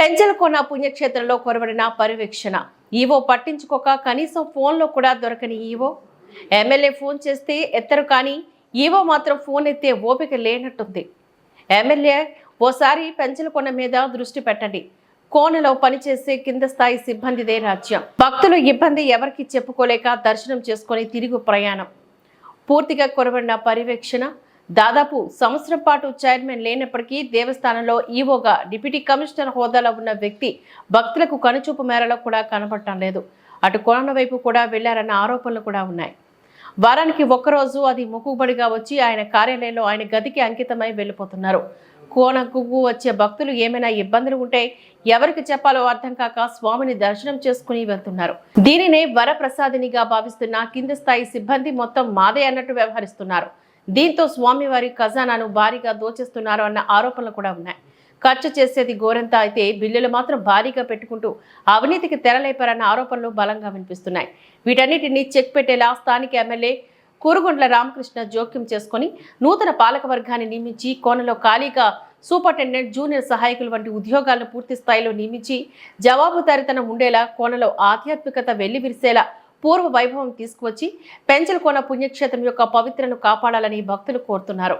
పెంచలకోన పుణ్యక్షేత్రంలో కొరవడిన పర్యవేక్షణ ఈవో పట్టించుకోక కనీసం ఫోన్లో కూడా దొరకని ఈవో ఎమ్మెల్యే ఫోన్ చేస్తే ఎత్తరు కానీ ఈవో మాత్రం ఫోన్ ఎత్తే ఓపిక లేనట్టుంది. ఎమ్మెల్యే ఓసారి పెంచలకోన మీద దృష్టి పెట్టండి. కోనలో పనిచేసే కింద స్థాయి సిబ్బందిదే రాజ్యం. భక్తులు ఇబ్బంది ఎవరికి చెప్పుకోలేక దర్శనం చేసుకుని తిరుగు ప్రయాణం. పూర్తిగా కొరవడిన పర్యవేక్షణ. దాదాపు సంవత్సరం పాటు చైర్మన్ లేనప్పటికీ దేవస్థానంలో ఈవోగా డిప్యూటీ కమిషనర్ హోదాలో ఉన్న వ్యక్తి భక్తులకు కనుచూపు మేరలో కూడా కనబడటం లేదు. అటు కోన వైపు కూడా వెళ్లారన్న ఆరోపణలు కూడా ఉన్నాయి. వారానికి ఒక్కరోజు అది మొక్కుబడిగా వచ్చి ఆయన కార్యాలయంలో ఆయన గదికి అంకితమై వెళ్లిపోతున్నారు. కోనకు వచ్చే భక్తులు ఏమైనా ఇబ్బందులు ఉంటే ఎవరికి చెప్పాలో అర్థం కాక స్వామిని దర్శనం చేసుకుని వెళ్తున్నారు. దీనినే వరప్రసాదినిగా భావిస్తున్న కింద స్థాయి సిబ్బంది మొత్తం మాదే అన్నట్టు వ్యవహరిస్తున్నారు. దీంతో స్వామివారి ఖజానాను భారీగా దోచేస్తున్నారు అన్న ఆరోపణలు కూడా ఉన్నాయి. ఖర్చు చేసేది గోరంతా అయితే బిల్లులు మాత్రం భారీగా పెట్టుకుంటూ అవినీతికి తెరలేపారన్న ఆరోపణలు బలంగా వినిపిస్తున్నాయి. వీటన్నిటిని చెక్ పెట్టేలా స్థానిక ఎమ్మెల్యే కూరుగొండ్ల రామకృష్ణ జోక్యం చేసుకుని నూతన పాలక వర్గాన్ని నియమించి కోనలో ఖాళీగా సూపరింటెండెంట్, జూనియర్ సహాయకులు వంటి ఉద్యోగాలను పూర్తి స్థాయిలో నియమించి జవాబుదారీతనం ఉండేలా, కోనలో ఆధ్యాత్మికత వెల్లివిరిసేలా పూర్వ వైభవం తీసుకువచ్చి పెంచలకోన పుణ్యక్షేత్రం యొక్క పవిత్రను కాపాడాలని భక్తులు కోరుతున్నారు.